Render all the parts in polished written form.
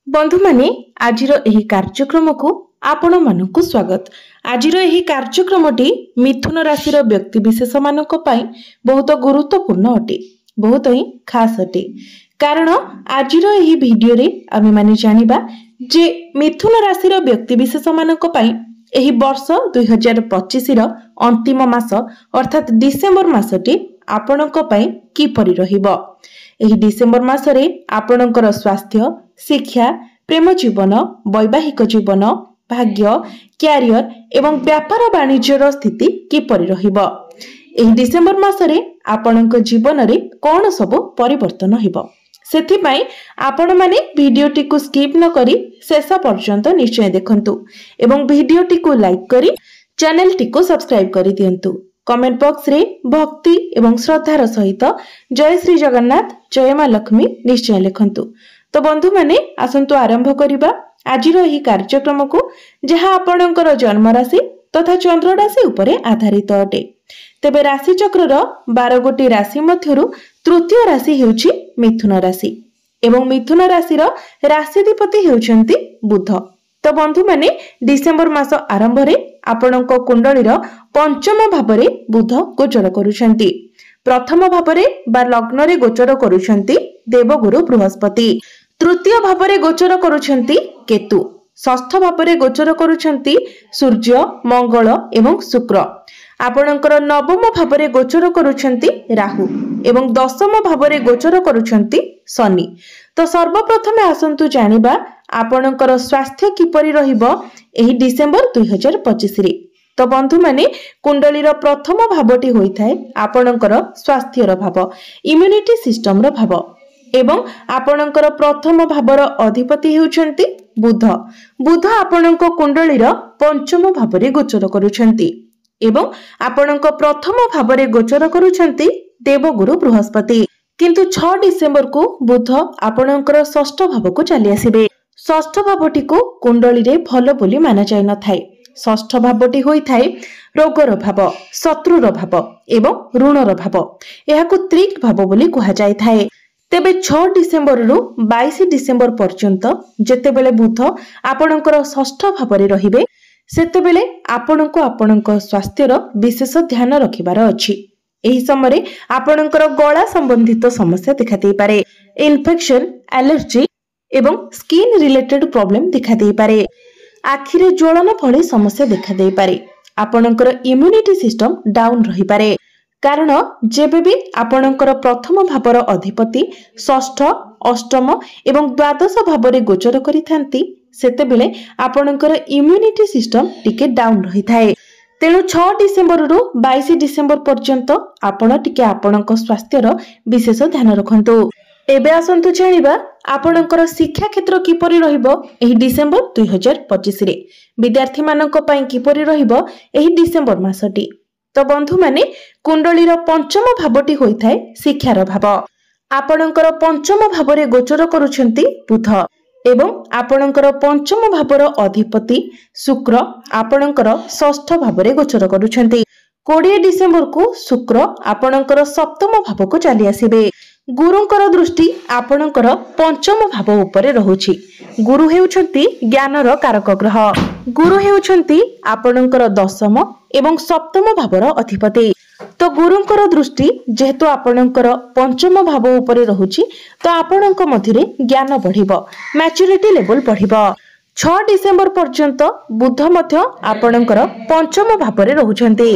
बंधु माने आजिर एही कार्यक्रम को आपण मानकु स्वागत। आजिर एही कार्यक्रमटी मिथुन राशि व्यक्ति विशेष मानक पई बहुत गुरुत्वपूर्ण अटे, बहुत ही खास अटे। कारण आजिर एही वीडियो रे आमे माने जानिबा जे मिथुन राशि व्यक्ति विशेष मानक पई एही वर्ष 2025 रो अंतिम मास अर्थात डिसेंबर मासटी आपणक पई की परि रहिबो। एही डिसेंबर मासरे आपणकर स्वास्थ्य, शिक्षा, प्रेम जीवन, वैवाहिक जीवन, भाग्य, क्यारियर एवं व्यापार वाणिज्यर स्थिति किपरि रहिबो। एही डिसेंबर मासरे आपणक जीवन रे कोन सब परिवर्तन हेबो, सेथिपाई आपण माने वीडियोटी को स्किप न करी शेष पर्यंत निश्चय देखंतु एवं वीडियोटी को लाइक करी चैनल टी को सब्सक्राइब करी दियंतु। कमेंट बॉक्स रे भक्ति एवं श्रद्धार सहित जय श्री जगन्नाथ, जय मां लक्ष्मी निश्चय लिखंतु। तो बंधु माने आसंतु आरंभ करिबा आजिर एही कार्यक्रम को, जहा आपणकर जन्म राशि तथा चंद्र राशि उपरे आधारित अटे। तेबे राशि चक्रर 12 गोटी राशि मध्यरु तृतीय राशि हेउछि मिथुन राशि एवं मिथुन राशिर राशिधिपति हेउछन्ति बुध। तो बंधु माने डिसेंबर मास आरंभ रे आपणक कुंडलीर पंचम भावरे बुध गोचर करूछन्ति। प्रथम भावरे बा लग्न रे गोचर करूछन्ति देवगुरु बृहस्पति। तृतीय भावरे गोचर करूछन्ति केतु। षष्ठ भावरे गोचर करूछन्ति सूर्य, मंगल एवं शुक्र। आपणकर नवम भावरे गोचर करूछन्ति राहु एवं दशम भावरे गोचर करूछन्ति शनि। तो सर्वप्रथमे आसंतु जानिबा आपणकर स्वास्थ्य किपरि रहिबो एही डिसेंबर 2025 रे। तो बंधु माने कुंडलीर प्रथम भावटी होइथाय आपणकर स्वास्थ्यर भाव, इम्यूनिटी सिस्टम रो भाव एवं आपणकर प्रथम भावर अधिपति हेउछन्ति बुध। बुध आपणक कुंडलीर पंचम भावरे गोचर करूछन्ति एवं आपणक प्रथम भावरे गोचर करूछन्ति देवगुरु बृहस्पति। किंतु 6 डिसेंबर को बुध आपणकर षष्ठ भाव को चली आसीबे। षष्ठ भावटी को कुंडली रे भलो बोली माना जाय न थाए। षष्ठ भावटी होइथाय रोगर भाव, शत्रुर भाव एवं ऋणर भाव। एहाकु त्रिक भाव बोली कहा जाय थाए। तेबे 6 डिसेंबर रु 22 डिसेंबर पर्यंत जेतेबेले बुध आपणकर षष्ठ भावरे रहिबे, सेतेबेले आपणको आपणक स्वास्थ्यर विशेष ध्यान रखिबार अछि। एही समय आपणकर गला संबंधित समस्या देखा दे पारे। इन्फेक्शन, एलर्जी एवं स्किन रिलेटेड प्रॉब्लम देखा दे पारे। आखिरे ज्वलन भली समस्या देखा दे पारे। आपणकर इम्यूनिटी सिस्टम डाउन रही पारे। कारण जेबेबी आपणकर प्रथम भावर अधिपति षष्ठ, अष्टम एवं द्वादश भावरे गोचर करिथांती, सेतेबेले आपणकर इम्यूनिटी सिस्टम टिके डाउन रही थाए। तेणु 6 डिसेंबर रु 22 डिसेंबर पर्यंत आपण टिके आपणक स्वास्थ्यर विशेष ध्यान रखंतु। एबे आसंतु जानिबा आपणकर शिक्षा क्षेत्र किपरि रहिबो एही डिसेंबर 2025 रे। विद्यार्थी मानक पई किपरि रहिबो एही डिसेंबर मासटी। तो बंधु माने कुंडलीर पंचम भावटी होइथाय शिक्षार भाव। आपणकर पंचम भावरे गोचर करूछन्ति बुध एवं आपणकर पंचम भावर अधिपति शुक्र आपणकर षष्ठ भावरे गोचर करूछन्ति। 20 डिसेंबर को शुक्र आपणकर सप्तम भाव को चली आसीबे। गुरुंकर दृष्टि आपणकर पंचम भाव उपरे रहुछि। गुरु हेउछन्ति ज्ञानर कारक ग्रह। गुरु हेउछन्ति आपणकर दशम एवं सप्तम भावर अधिपति। तो गुरुंकर दृष्टि जेहेतु आपणकर पंचम भाव उपरे रहुछि, तो आपणक मध्यरे ज्ञान बढ़िबो, मैच्योरिटी लेवल बढ़िबो। 6 डिसेंबर पर्यंत बुध मध्य आपणकर पंचम भावरे रहुछन्ति।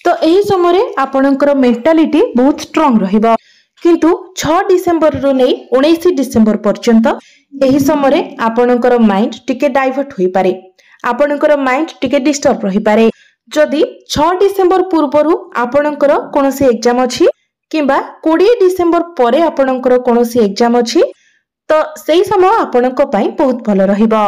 तो एही समय आपणकर मेंटालिटी बहुत स्ट्रांग रहिबो। किंतु 6 डिसेंबर रु नै 19 डिसेंबर पर्यंत एही समय आपणकर माइंड टिके डाइवर्ट होई पारे। आपणकर माइंड टिके डिस्टर्ब रही पारे। जदि 6 डिसेंबर पूर्वरु आपणकर कोनोसी एग्जाम अछि किंबा 20 डिसेंबर परे आपणकर कोनोसी एग्जाम अछि, तो सेही समय आपणक पई बहुत भलो रहिबो।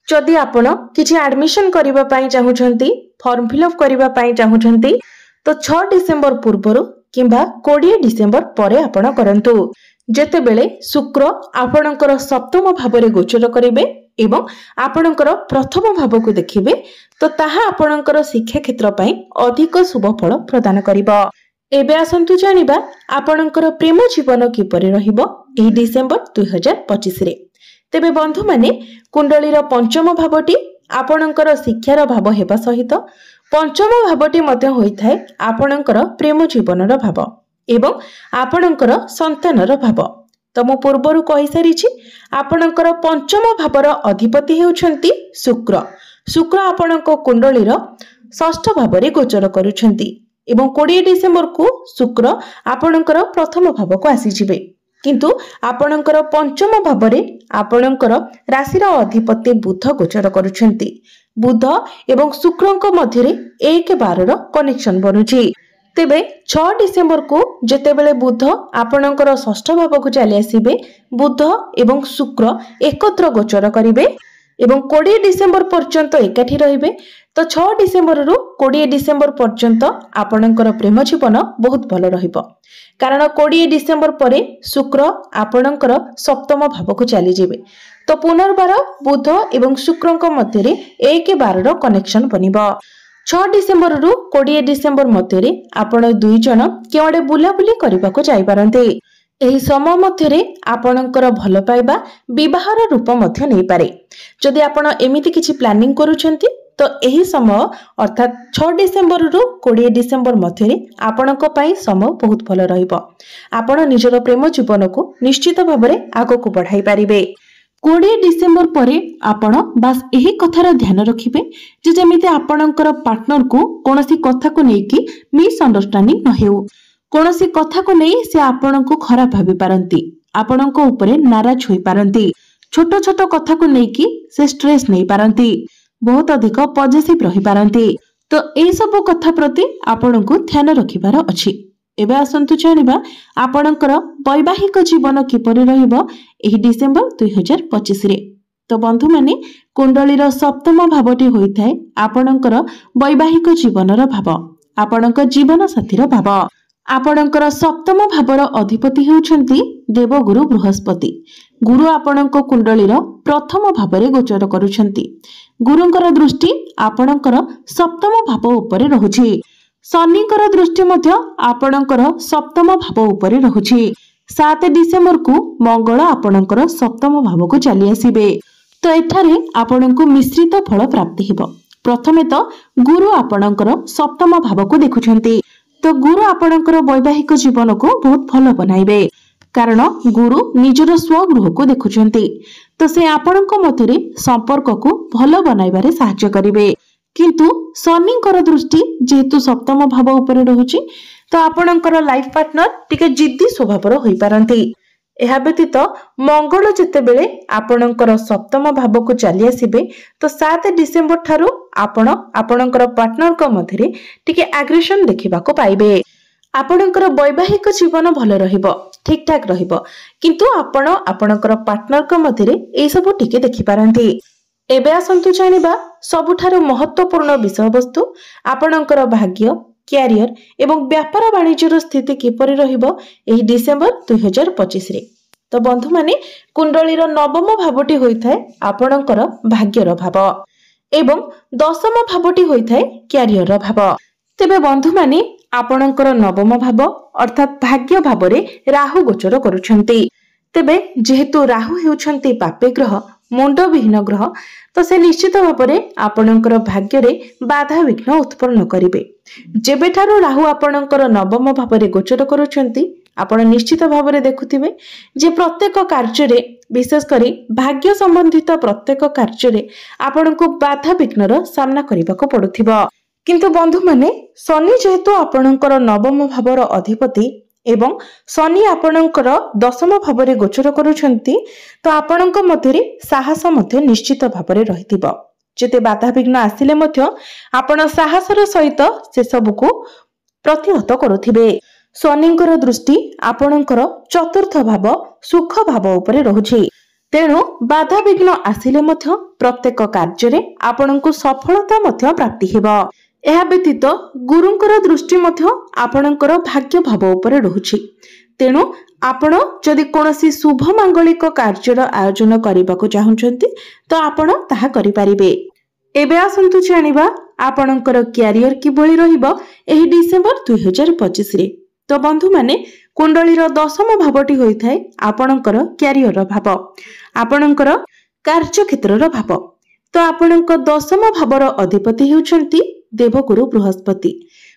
जदि आपण किछि एडमिशन करिबा पई चाहुछन्ती, फॉर्म फिलअप करिबा पई चाहुछन्ती, तो 6 डिसेंबर पूर्वरु किंबा 20 डिसेंबर परे आपण करंतु। जेतेबेले शुक्र आपणकर सप्तम भावरे गोचर करिवे एवं आपणकर प्रथम भाव को देखिबे, तो ताहा आपणकर शिक्षा क्षेत्र पई अधिक शुभ फल प्रदान करिवो। एबे आसंतु जानिबा आपणकर प्रेम जीवन किपरि रहिबो एही डिसेंबर 2025 रे। तेबे बंधु माने कुंडलीर पंचम भावटी आपणकर शिक्षार भाव हेबा सहित पंचम भावटी मध्य होइथाय आपणकर प्रेम जीवनर भाव एवं आपणकर संतानर भाव। तो मु पूर्वरु कहि सारिछि आपणकर पंचम भावर अधिपति हेउछंती शुक्र। शुक्र आपणक कुंडलीर षष्ठ भावरे गोचर करुछंती एवं 20 डिसेंबर को शुक्र आपणकर प्रथम भाव को आसी जिवे किंतु आपणकर पंचम भावरे आपणकर राशिर अधिपति बुध गोचर करुछंती। बुध एवं शुक्रंक मध्यरे 1-12 कनेक्शन बनुछि। तेबे 6 डिसेंबर को जेतेबेले बुध आपणकर षष्ठ भाव को चली आसीबे बुध एवं शुक्र एकत्र गोचर करिवे एवं 20 डिसेंबर पर्यंत एकाठी रहिबे। तो 6 डिसेंबर रु 20 डिसेंबर पर्यंत आपणकर प्रेम जीवन बहुत भल रहिबो कारण 20 डिसेंबर परे शुक्र आपणकर सप्तम भाव को चली जिवे। तो पुनर्बार बुध एवं शुक्रंक मध्यरे 1-12 कनेक्शन बनिबो। 6 डिसेंबर रु 20 डिसेंबर मध्यरे आपण दुई जन केवडे बुलाबुली करबाको जाई पारंते। एही समय मध्यरे आपणकर भल पाइबा विवाहर रूप मध्य नै पारे। जदि आपण एमिति किछि प्लानिंग करूछंती तो एही समय अर्थात 6 डिसेंबर रु 20 डिसेंबर मध्यरे आपणक पई समय बहुत भल रहिबो। आपण निजर प्रेम जीवन को निश्चित भाबरे आगको बढ़ाई पारिबे। 20 डिसेंबर परे आपण बास एही कथार ध्यान रखिबे जे जेमिति आपणकर पार्टनर को कोनोसी कथा को नेकी मिसअंडरस्टैंडिंग न हेउ। कोनोसी कथा को नै से आपण को खराब भाबी पारंती, आपण को ऊपर नाराज होई पारंती, छोट छोट कथा को नेकी से स्ट्रेस नै पारंती, बहुत अधिक पॉजिटिव रही पारंती। तो ए सब कथा प्रति आपण को ध्यान रखिबार अछि। एबे आसंतु जानिबा आपणकर वैवाहिक जीवन किपरि रहिबो एही डिसेंबर 2025 रे। तो बंधु माने कुंडलीर सप्तम भावटी होइथाय आपणकर वैवाहिक जीवनर भाव, आपणक जीवन साथीर भाव। आपणकर सप्तम भावर अधिपति हेउछंती देवगुरु बृहस्पति। गुरु आपणक कुंडलीर प्रथम भावरे गोचर करुछंती। गुरुंकर दृष्टि आपणकर सप्तम भाव उपरे रहुछि। शनिकर दृष्टि मध्य आपणकर सप्तम भाव उपरे रहुछि। 7 डिसेंबर को मंगल आपणकर सप्तम भाव को चली आसीबे। तो एठारे आपणको मिश्रित फल प्राप्ति हेबो। प्रथमे तो गुरु आपणकर सप्तम भाव को देखुछंती। तो गुरु आपणकर वैवाहिक जीवन को बहुत भल बनाइबे कारण गुरु निजर स्वगृह को देखुछंती। तो से आपणक मध्यरे संपर्क को भल बनाइबारे सहायता करिवे। किंतु शनिकर दृष्टि जेहेतु सप्तम भाव उपरे रहुछि तो आपणकर लाइफ पार्टनर टिके जिद्दी स्वभावर होई पारंती। एहा व्यतीत मंगल जेतेबेले आपणकर सप्तम भाव को चली आसीबे तो 7 डिसेंबर ठारू आपणकर पार्टनर को मध्यरे टिके एग्रेशन देखिबाको पाइबे। आपणकर वैवाहिक जीवन भल रहिबो, ठीक ठाक रहिबो, किंतु आपणकर पार्टनर को मध्यरे ए सब टिके देखि पारंती। एबे आसंतु जानिबा सबुठारु महत्वपूर्ण विषय वस्तु आपणकर भाग्य, क्यारियर एवं व्यापार वाणिज्यर स्थिति किपरि रहिबो एही डिसेंबर 2025 रे। तो बंधु माने कुंडलीर नवम भावटी होइथाय आपणकर भाग्यर भाव एवं दशम भावटी होइथाय क्यारियर भाव। तेबे बंधु माने आपणकर नवम भाव अर्थात भाग्य भावरे राहु गोचर करुछंती। तेबे जेहेतु राहु हेउछंती पापे ग्रह, मुंड विहीन ग्रह, तो से निश्चित भावरे आपणकर भाग्यरे बाधा विघ्न उत्पन्न करिवे। जेबेठारु राहु आपणकर नवम भावरे गोचर करुछंती आपण निश्चित भावरे देखुथिबे जे प्रत्येक कार्य विशेष करी भाग्य संबंधित प्रत्येक कार्य आपणको बाधा विघ्नर सामना करबाको पड़ुथिबो। किंतु बंधु माने शनि जेहेतु आपणकर नवम भावर अधिपति एवं शनि आपणकर दशम भावरे गोचर करुछंती तो आपणक मध्यरे साहस मध्य निश्चित भावरे रहिथिबो। जेते बाधा विघ्न आसिले मध्य आपण साहसर सहित से सबको प्रतिहत करुथिबे। शनिंकर दृष्टि आपणकर चतुर्थ भाव सुख भाव उपरे रहुछि। तेणु बाधा विघ्न आसिले मध्य प्रत्येक कार्य आपणको सफलता मध्य प्राप्ति हेबो। एहा व्यतीत गुरुंकर दृष्टि मध्य आपणकर भाग्य भाव उपरे रहुछि। तेणु आपण जदि कोनोसी शुभ मांगलिक कार्यर आयोजन करबाको चाहुछंती तो आपण ताहा करि पारिबे। एबे आसंतु जानिबा आपणकर क्यारियर किभଳି रहिबो एही डिसेंबर 2025 रे। तो बंधु माने कुंडलीर दशम भावटी होइथाय आपणकर क्यारियर भाव। आपणकर କାର୍ଯ୍ୟକ୍ଷେत्रର ଭାବ। ତ ଆପଣଙ୍କ ଦଶମ ଭାବର ଅଧିପତି ହେଉଛନ୍ତି ଦେବଗୁରୁ ବୃହସ୍ପତି।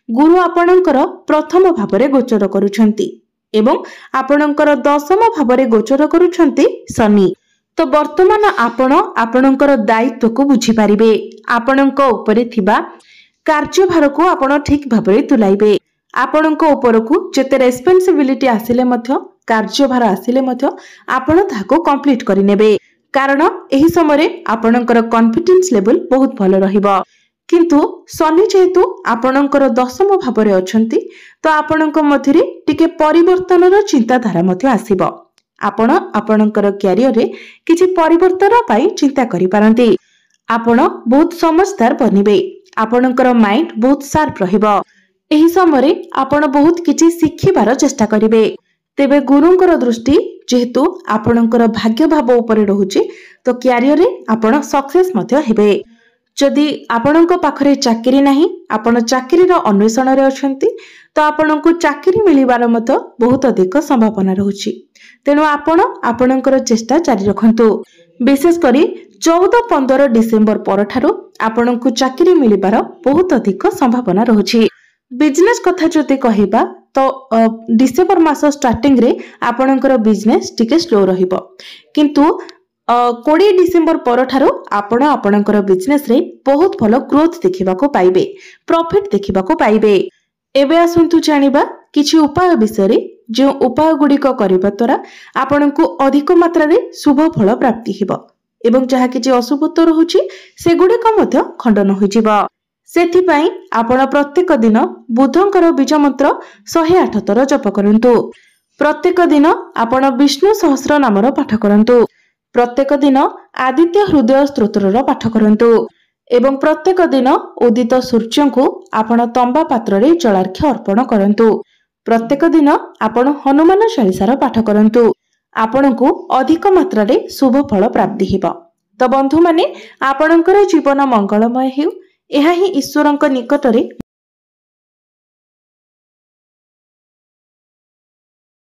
ଗୁରୁ ଆପଣଙ୍କର ପ୍ରଥମ ଭାବରେ ଗୋଚର କରୁଛନ୍ତି ଏବଂ ଆପଣଙ୍କର ଦଶମ ଭାବରେ ଗୋଚର କରୁଛନ୍ତି ଶନି। ତ ବର୍ତ୍ତମାନ ଆପଣ ଆପଣଙ୍କର ଦାୟିତ୍ୱକୁ ବୁଝିପାରିବେ। ଆପଣଙ୍କ ଉପରେ ଥିବା କାର୍ଯ୍ୟଭାରକୁ ଆପଣ ଠିକ ଭାବରେ ତୁଲାଇବେ। ଆପଣଙ୍କ ଉପରକୁ ଯେତେ ରେସ୍ପନ୍ସିବିଲିଟି ଆସିଲେ ମଧ୍ୟ, କାର୍ଯ୍ୟଭାର ଆସିଲେ ମଧ୍ୟ ଆପଣ ତାହାକୁ କମ୍ପ୍ଲିଟ କରିନେବେ। କାରଣ ଏହି ସମୟରେ ଆପଣଙ୍କର କନଫିଡେନ୍ସ ଲେଭେଲ ବହୁତ ଭଲ ରହିବ। କିନ୍ତୁ ଶନି ଯେହେତୁ ଆପଣଙ୍କର ଦଶମ ଭାବରେ ଅଛନ୍ତି, ତ ଆପଣଙ୍କ ମଧ୍ୟରେ ଟିକେ ପରିବର୍ତ୍ତନର ଚିନ୍ତାଧାରା ମଧ୍ୟ ଆସିବ। ଆପଣ ଆପଣଙ୍କର କ୍ୟାରିୟରରେ କିଛି ପରିବର୍ତ୍ତନ ପାଇଁ ଚିନ୍ତା କରିପାରନ୍ତି। ଆପଣ ବହୁତ ସମଝଦାର ବନିବେ। ଆପଣଙ୍କର ମାଇଣ୍ଡ ବହୁତ ସାର୍ପ ରହିବ। ଏହି ସମୟରେ ଆପଣ ବହୁତ କିଛି ଶିଖିବାର ଚେଷ୍ଟା କରିବେ। ତେବେ ଗୁରୁଙ୍କର ଦୃଷ୍ଟି ଯେହେତୁ ଆପଣଙ୍କର ଭାଗ୍ୟ ଭାବ ଉପରେ ରହୁଛି, ତ କ୍ୟାରିୟରରେ ଆପଣ ସକ୍ସେସ୍ ମଧ୍ୟ ହେବେ। ଯଦି ଆପଣଙ୍କ ପାଖରେ ଚାକିରି ନାହିଁ, ଆପଣ ଚାକିରିର ଅନ୍ୱେଷଣରେ ଅଛନ୍ତି, ତ ଆପଣଙ୍କୁ ଚାକିରି ମିଳିବାର ମଧ୍ୟ ବହୁତ ଅଧିକ ସମ୍ଭାବନା ରହୁଛି। ତେଣୁ ଆପଣ ଆପଣଙ୍କର ଚେଷ୍ଟା ଜାରି ରଖନ୍ତୁ। ବିଶେଷ କରି 14-15 ଡିସେମ୍ବର ପରଠାରୁ ଆପଣଙ୍କୁ ଚାକିରି ମିଳିବାର ବହୁତ ଅଧିକ ସମ୍ଭାବନା ରହୁଛି। ବିଜନେସ୍ କଥା ଯଦି କହିବା ତ ଡିସେମ୍ବର ମାସ ଷ୍ଟାର୍ଟିଂରେ ଆପଣଙ୍କର ବିଜନେସ୍ ଟିକେ ସ୍ଲୋ ରହିବ। କିନ୍ତୁ 20 ଡିସେମ୍ବର ପରଠାରୁ ଆପଣ ଆପଣଙ୍କର ବିଜନେସରେ ବହୁତ ଭଲ ଗ୍ରୋଥ ଦେଖିବାକୁ ପାଇବେ, ପ୍ରଫିଟ ଦେଖିବାକୁ ପାଇବେ। ଏବେ ଆସନ୍ତୁ ଜାଣିବା କିଛି ଉପାୟ ବିଷୟରେ, ଯେଉଁ ଉପାୟ ଗୁଡ଼ିକ କରିବା ଦ୍ୱାରା ଆପଣଙ୍କୁ ଅଧିକ ମାତ୍ରାରେ ଶୁଭ ଫଳ ପ୍ରାପ୍ତି ହେବ ଏବଂ ଯାହା କିଛି ଅଶୁଭତ୍ୱ ରହୁଛି ସେଗୁଡ଼ିକ ମଧ୍ୟ ଖଣ୍ଡନ ହୋଇଯିବ। ସେଥିପାଇଁ ଆପଣ ପ୍ରତ୍ୟେକ ଦିନ ବୁଧଙ୍କର ବୀଜ ମନ୍ତ୍ର 108 ଥର ଜପ କରନ୍ତୁ। ପ୍ରତ୍ୟେକ ଦିନ ଆପଣ ବିଷ୍ଣୁ ସହସ୍ର ନାମର ପାଠ କରନ୍ତୁ। ପ୍ରତ୍ୟେକ ଦିନ ଆଦିତ୍ୟ ହୃଦୟ ସ୍ତୋତ୍ରର ପାଠ କରନ୍ତୁ ଏବଂ ପ୍ରତ୍ୟେକ ଦିନ ଉଦିତ ସୂର୍ଯ୍ୟଙ୍କୁ ଆପଣ ତମ୍ବା ପାତ୍ରରେ ଜଳାର୍ଘ୍ୟ ଅର୍ପଣ କରନ୍ତୁ। ପ୍ରତ୍ୟେକ ଦିନ ଆପଣ ହନୁମାନ ଚାଳିସାର ପାଠ କରନ୍ତୁ। ଆପଣଙ୍କୁ ଅଧିକ ମାତ୍ରାରେ ଶୁଭ ଫଳ ପ୍ରାପ୍ତି ହେବ। ତ ବନ୍ଧୁମାନେ, ଆପଣଙ୍କର ଜୀବନ ମଙ୍ଗଳମୟ ହେଉ, ଏହା ହିଁ ଈଶ୍ୱରଙ୍କ ନିକଟରେ